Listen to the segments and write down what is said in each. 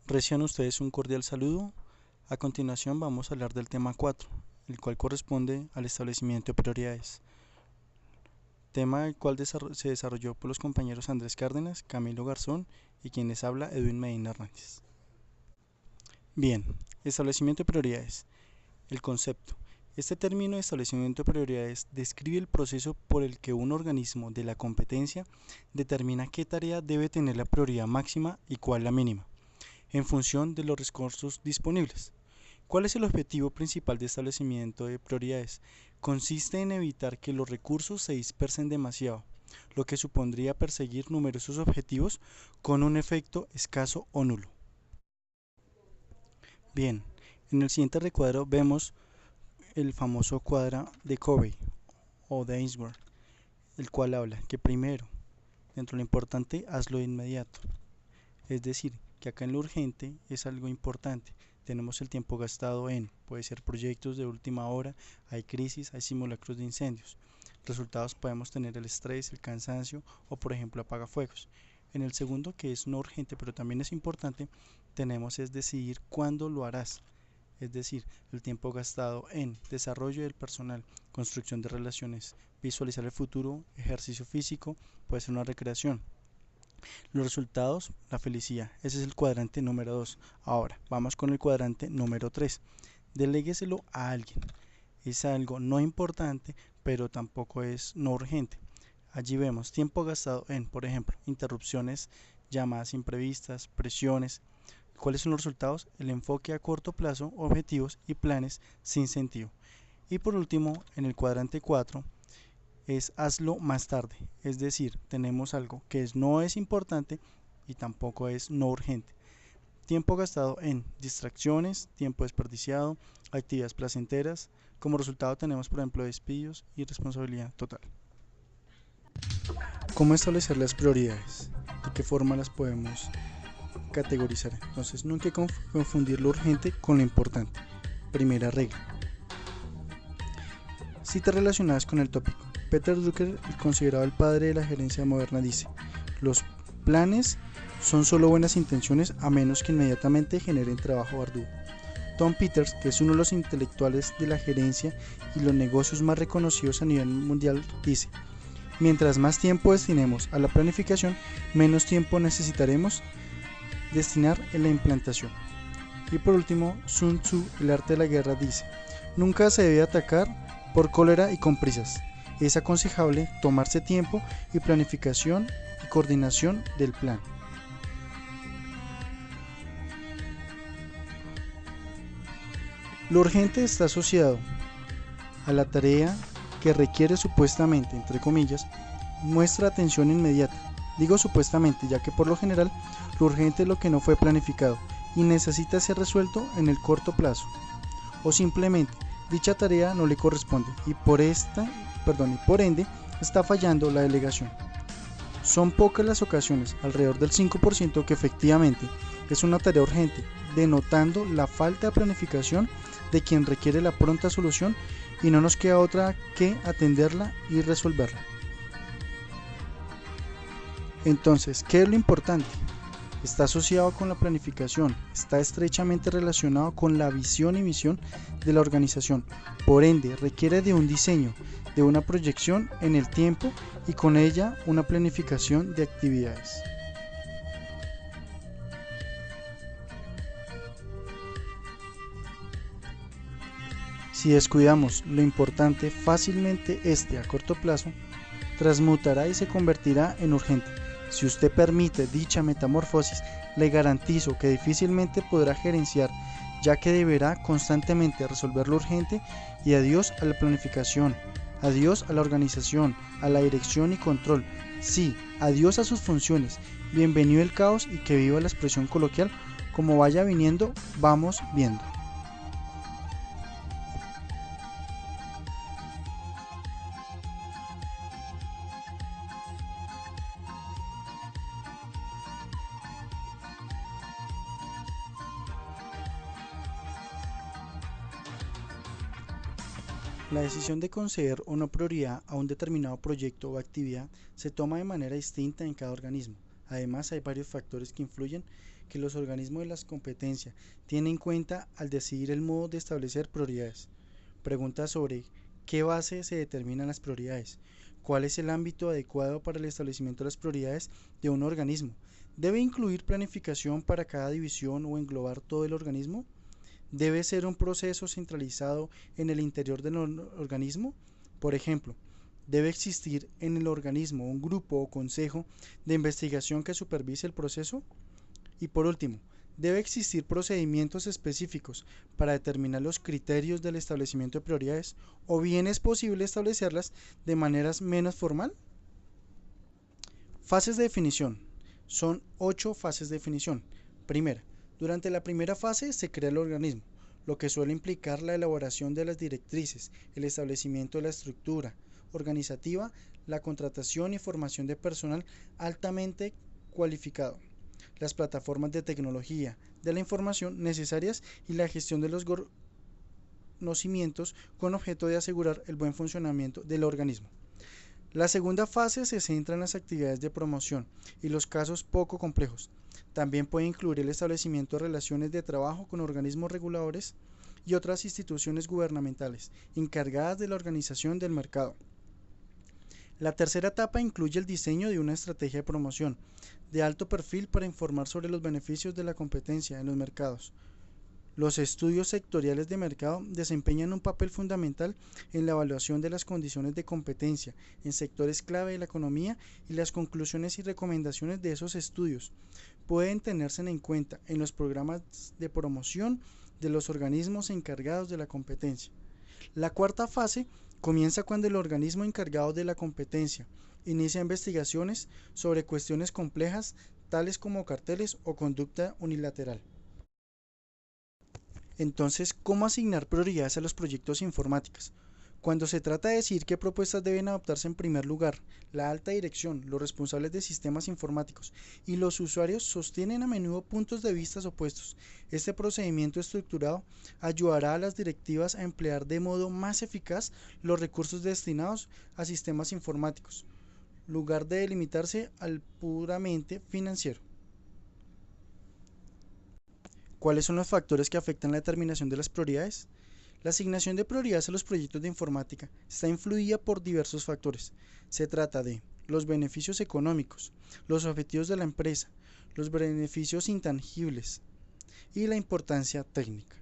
Reciban ustedes un cordial saludo. A continuación vamos a hablar del tema 4, el cual corresponde al establecimiento de prioridades, tema el cual se desarrolló por los compañeros Andrés Cárdenas, Camilo Garzón y quien les habla, Edwin Medina Hernández. Bien, establecimiento de prioridades. El concepto. Este término de establecimiento de prioridades describe el proceso por el que un organismo de la competencia determina qué tarea debe tener la prioridad máxima y cuál la mínima, en función de los recursos disponibles. ¿Cuál es el objetivo principal de establecimiento de prioridades? Consiste en evitar que los recursos se dispersen demasiado, lo que supondría perseguir numerosos objetivos con un efecto escaso o nulo. Bien, en el siguiente recuadro vemos el famoso cuadro de Covey o de Ainsworth, el cual habla que primero, dentro de lo importante, hazlo de inmediato. Es decir, que acá en lo urgente es algo importante. Tenemos el tiempo gastado en, puede ser proyectos de última hora, hay crisis, hay simulacros de incendios. Resultados podemos tener el estrés, el cansancio o por ejemplo apagafuegos. En el segundo, que es no urgente pero también es importante, tenemos es decidir cuándo lo harás. Es decir, el tiempo gastado en desarrollo del personal, construcción de relaciones, visualizar el futuro, ejercicio físico, puede ser una recreación. Los resultados, la felicidad. Ese es el cuadrante número 2. Ahora, vamos con el cuadrante número 3. Delégueselo a alguien. Es algo no importante, pero tampoco es no urgente. Allí vemos tiempo gastado en, por ejemplo, interrupciones, llamadas imprevistas, presiones. ¿Cuáles son los resultados? El enfoque a corto plazo, objetivos y planes sin sentido. Y por último, en el cuadrante 4, es hazlo más tarde, es decir, tenemos algo que no es importante y tampoco es no urgente. Tiempo gastado en distracciones, tiempo desperdiciado, actividades placenteras. Como resultado tenemos, por ejemplo, despidos y responsabilidad total. ¿Cómo establecer las prioridades? ¿De qué forma las podemos categorizar? Entonces, nunca hay que confundir lo urgente con lo importante. Primera regla. Citas relacionadas con el tópico. Peter Drucker, considerado el padre de la gerencia moderna, dice: los planes son solo buenas intenciones a menos que inmediatamente generen trabajo arduo. Tom Peters, que es uno de los intelectuales de la gerencia y los negocios más reconocidos a nivel mundial, dice: mientras más tiempo destinemos a la planificación, menos tiempo necesitaremos destinar en la implantación. Y por último, Sun Tzu, el arte de la guerra, dice: nunca se debe atacar por cólera y con prisas. Es aconsejable tomarse tiempo y planificación y coordinación del plan. Lo urgente está asociado a la tarea que requiere supuestamente, entre comillas, nuestra atención inmediata. Digo supuestamente, ya que por lo general lo urgente es lo que no fue planificado y necesita ser resuelto en el corto plazo. O simplemente dicha tarea no le corresponde y por ende está fallando la delegación. Son pocas las ocasiones, alrededor del 5%, que efectivamente es una tarea urgente, denotando la falta de planificación de quien requiere la pronta solución y no nos queda otra que atenderla y resolverla. Entonces, ¿qué es lo importante? Está asociado con la planificación, está estrechamente relacionado con la visión y misión de la organización, por ende requiere de un diseño, de una proyección en el tiempo y con ella una planificación de actividades. Si descuidamos lo importante, fácilmente a corto plazo transmutará y se convertirá en urgente. Si usted permite dicha metamorfosis, le garantizo que difícilmente podrá gerenciar, ya que deberá constantemente resolver lo urgente y adiós a la planificación, adiós a la organización, a la dirección y control. Sí, adiós a sus funciones. Bienvenido el caos y que viva la expresión coloquial: como vaya viniendo, vamos viendo. La decisión de conceder una prioridad a un determinado proyecto o actividad se toma de manera distinta en cada organismo. Además, hay varios factores que influyen que los organismos de la competencia tienen en cuenta al decidir el modo de establecer prioridades. Preguntas sobre qué base se determinan las prioridades, cuál es el ámbito adecuado para el establecimiento de las prioridades de un organismo, debe incluir planificación para cada división o englobar todo el organismo, debe ser un proceso centralizado en el interior del organismo, por ejemplo, debe existir en el organismo un grupo o consejo de investigación que supervise el proceso y por último, debe existir procedimientos específicos para determinar los criterios del establecimiento de prioridades o bien es posible establecerlas de maneras menos formal. Fases de definición. Son 8 fases de definición. Primera, durante la primera fase se crea el organismo, lo que suele implicar la elaboración de las directrices, el establecimiento de la estructura organizativa, la contratación y formación de personal altamente cualificado, las plataformas de tecnología de la información necesarias y la gestión de los conocimientos con objeto de asegurar el buen funcionamiento del organismo. La segunda fase se centra en las actividades de promoción y los casos poco complejos. También puede incluir el establecimiento de relaciones de trabajo con organismos reguladores y otras instituciones gubernamentales encargadas de la organización del mercado. La tercera etapa incluye el diseño de una estrategia de promoción de alto perfil para informar sobre los beneficios de la competencia en los mercados. Los estudios sectoriales de mercado desempeñan un papel fundamental en la evaluación de las condiciones de competencia en sectores clave de la economía y las conclusiones y recomendaciones de esos estudios pueden tenerse en cuenta en los programas de promoción de los organismos encargados de la competencia. La cuarta fase comienza cuando el organismo encargado de la competencia inicia investigaciones sobre cuestiones complejas tales como carteles o conducta unilateral. Entonces, ¿cómo asignar prioridades a los proyectos informáticos? Cuando se trata de decir qué propuestas deben adoptarse en primer lugar, la alta dirección, los responsables de sistemas informáticos y los usuarios sostienen a menudo puntos de vista opuestos. Este procedimiento estructurado ayudará a las directivas a emplear de modo más eficaz los recursos destinados a sistemas informáticos, en lugar de limitarse al puramente financiero. ¿Cuáles son los factores que afectan la determinación de las prioridades? La asignación de prioridades a los proyectos de informática está influida por diversos factores. Se trata de los beneficios económicos, los objetivos de la empresa, los beneficios intangibles y la importancia técnica.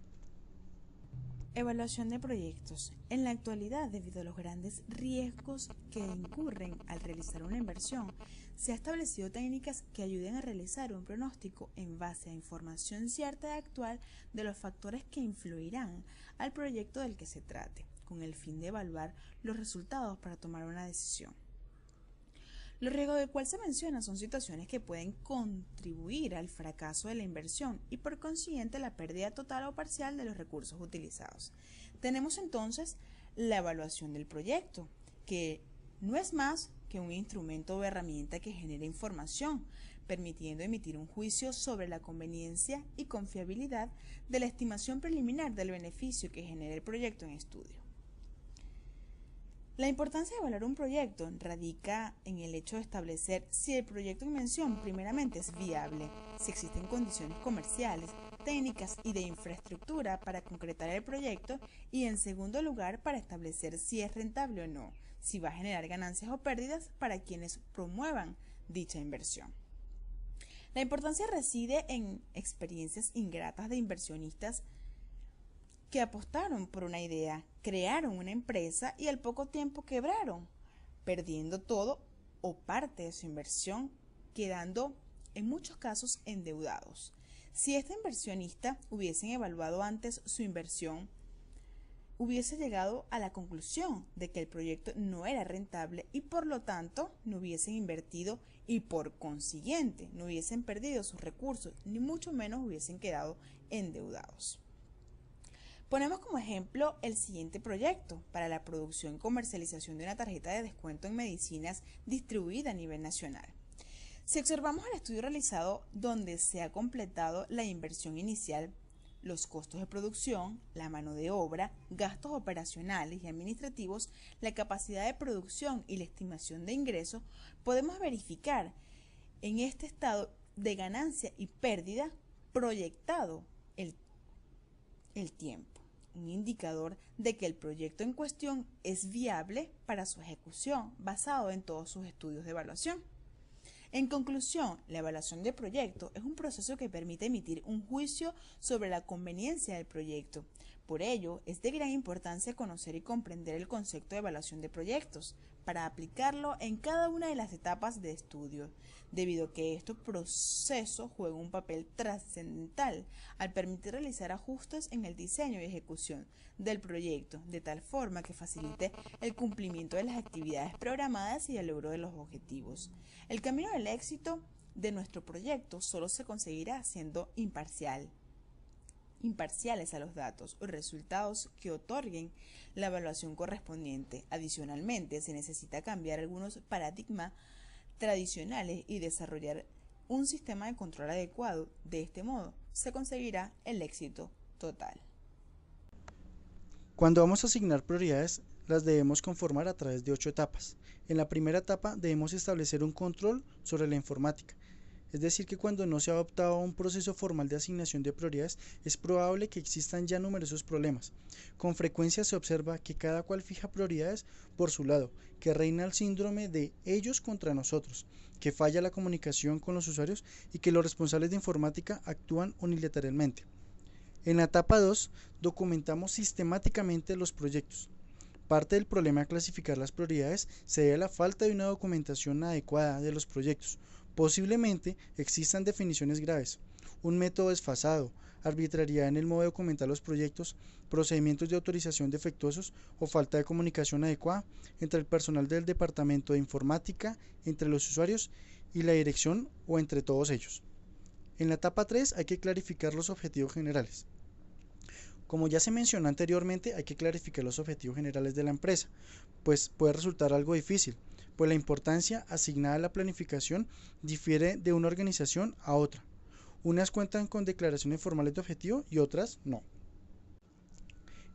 Evaluación de proyectos. En la actualidad, debido a los grandes riesgos que incurren al realizar una inversión, se han establecido técnicas que ayuden a realizar un pronóstico en base a información cierta y actual de los factores que influirán al proyecto del que se trate, con el fin de evaluar los resultados para tomar una decisión. Los riesgos del cual se menciona son situaciones que pueden contribuir al fracaso de la inversión y por consiguiente la pérdida total o parcial de los recursos utilizados. Tenemos entonces la evaluación del proyecto, que no es más que un instrumento o herramienta que genera información, permitiendo emitir un juicio sobre la conveniencia y confiabilidad de la estimación preliminar del beneficio que genera el proyecto en estudio. La importancia de evaluar un proyecto radica en el hecho de establecer si el proyecto en mención primeramente es viable, si existen condiciones comerciales, técnicas y de infraestructura para concretar el proyecto y en segundo lugar para establecer si es rentable o no, si va a generar ganancias o pérdidas para quienes promuevan dicha inversión. La importancia reside en experiencias ingratas de inversionistas que apostaron por una idea, crearon una empresa y al poco tiempo quebraron, perdiendo todo o parte de su inversión, quedando en muchos casos endeudados. Si este inversionista hubiesen evaluado antes su inversión, hubiese llegado a la conclusión de que el proyecto no era rentable y por lo tanto no hubiesen invertido y por consiguiente no hubiesen perdido sus recursos, ni mucho menos hubiesen quedado endeudados. Ponemos como ejemplo el siguiente proyecto para la producción y comercialización de una tarjeta de descuento en medicinas distribuida a nivel nacional. Si observamos el estudio realizado donde se ha completado la inversión inicial, los costos de producción, la mano de obra, gastos operacionales y administrativos, la capacidad de producción y la estimación de ingresos, podemos verificar en este estado de ganancia y pérdida proyectado el tiempo, un indicador de que el proyecto en cuestión es viable para su ejecución basado en todos sus estudios de evaluación. En conclusión, la evaluación de proyecto es un proceso que permite emitir un juicio sobre la conveniencia del proyecto. Por ello, es de gran importancia conocer y comprender el concepto de evaluación de proyectos para aplicarlo en cada una de las etapas de estudio, debido a que este proceso juega un papel trascendental al permitir realizar ajustes en el diseño y ejecución del proyecto, de tal forma que facilite el cumplimiento de las actividades programadas y el logro de los objetivos. El camino del éxito de nuestro proyecto solo se conseguirá siendo imparciales a los datos o resultados que otorguen la evaluación correspondiente. Adicionalmente, se necesita cambiar algunos paradigmas tradicionales y desarrollar un sistema de control adecuado. De este modo, se conseguirá el éxito total. Cuando vamos a asignar prioridades, las debemos conformar a través de 8 etapas. En la primera etapa debemos establecer un control sobre la informática. Es decir, que cuando no se ha adoptado un proceso formal de asignación de prioridades, es probable que existan ya numerosos problemas. Con frecuencia se observa que cada cual fija prioridades por su lado, que reina el síndrome de ellos contra nosotros, que falla la comunicación con los usuarios y que los responsables de informática actúan unilateralmente. En la etapa 2, documentamos sistemáticamente los proyectos. Parte del problema de clasificar las prioridades se debe a la falta de una documentación adecuada de los proyectos. Posiblemente existan definiciones graves, un método desfasado, arbitrariedad en el modo de documentar los proyectos, procedimientos de autorización defectuosos o falta de comunicación adecuada entre el personal del departamento de informática, entre los usuarios y la dirección o entre todos ellos. En la etapa 3 hay que clarificar los objetivos generales. Como ya se mencionó anteriormente, hay que clarificar los objetivos generales de la empresa, pues puede resultar algo difícil, pues la importancia asignada a la planificación difiere de una organización a otra. Unas cuentan con declaraciones formales de objetivo y otras no.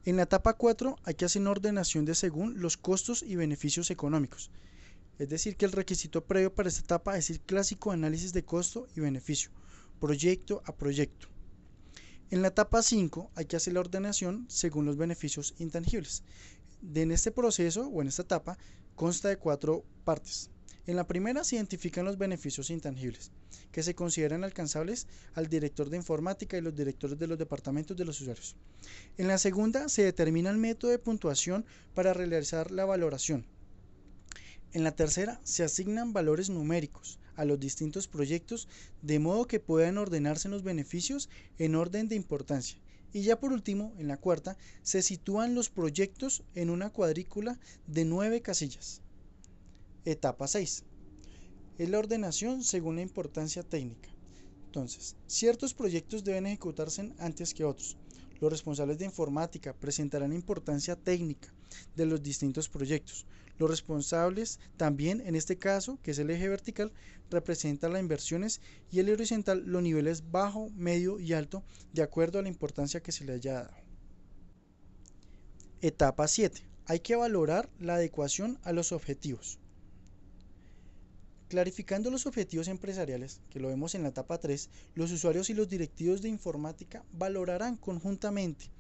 En la etapa 4 hay que hacer una ordenación de según los costos y beneficios económicos. Es decir, que el requisito previo para esta etapa es el clásico análisis de costo y beneficio, proyecto a proyecto. En la etapa 5 hay que hacer la ordenación según los beneficios intangibles. En este proceso o en esta etapa consta de 4 partes. En la primera se identifican los beneficios intangibles, que se consideran alcanzables al director de informática y los directores de los departamentos de los usuarios. En la segunda se determina el método de puntuación para realizar la valoración. En la tercera se asignan valores numéricos a los distintos proyectos de modo que puedan ordenarse los beneficios en orden de importancia. Y ya por último, en la cuarta, se sitúan los proyectos en una cuadrícula de 9 casillas. Etapa 6. Es la ordenación según la importancia técnica. Entonces, ciertos proyectos deben ejecutarse antes que otros. Los responsables de informática presentarán importancia técnica de los distintos proyectos. Los responsables también, en este caso, que es el eje vertical, representan las inversiones y el horizontal los niveles bajo, medio y alto de acuerdo a la importancia que se le haya dado. Etapa 7. Hay que valorar la adecuación a los objetivos. Clarificando los objetivos empresariales, que lo vemos en la etapa 3, los usuarios y los directivos de informática valorarán conjuntamente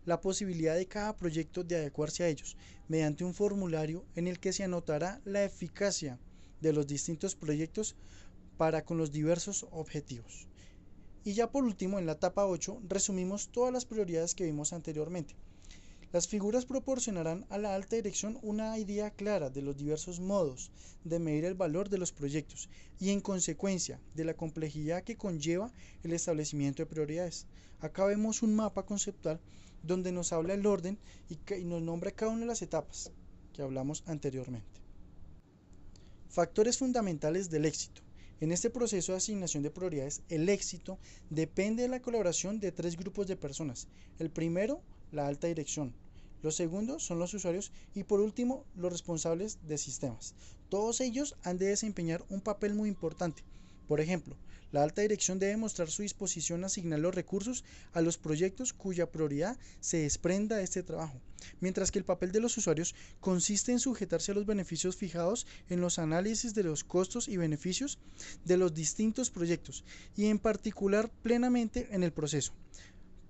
la posibilidad de cada proyecto de adecuarse a ellos, mediante un formulario en el que se anotará la eficacia de los distintos proyectos para con los diversos objetivos. Y ya por último, en la etapa 8, resumimos todas las prioridades que vimos anteriormente. Las figuras proporcionarán a la alta dirección una idea clara de los diversos modos de medir el valor de los proyectos y en consecuencia de la complejidad que conlleva el establecimiento de prioridades. Acá vemos un mapa conceptual donde nos habla el orden y nos nombra cada una de las etapas que hablamos anteriormente. Factores fundamentales del éxito. En este proceso de asignación de prioridades, el éxito depende de la colaboración de 3 grupos de personas. El primero, la alta dirección. Los segundos son los usuarios y por último, los responsables de sistemas. Todos ellos han de desempeñar un papel muy importante. Por ejemplo, La alta dirección debe mostrar su disposición a asignar los recursos a los proyectos cuya prioridad se desprenda de este trabajo, mientras que el papel de los usuarios consiste en sujetarse a los beneficios fijados en los análisis de los costos y beneficios de los distintos proyectos y en particular plenamente en el proceso,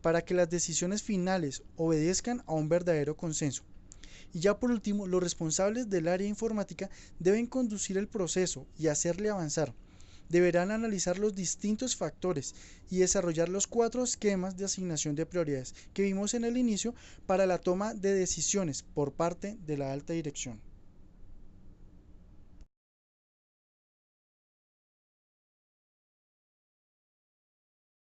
para que las decisiones finales obedezcan a un verdadero consenso. Y ya por último, los responsables del área informática deben conducir el proceso y hacerle avanzar. Deberán analizar los distintos factores y desarrollar los 4 esquemas de asignación de prioridades que vimos en el inicio para la toma de decisiones por parte de la alta dirección.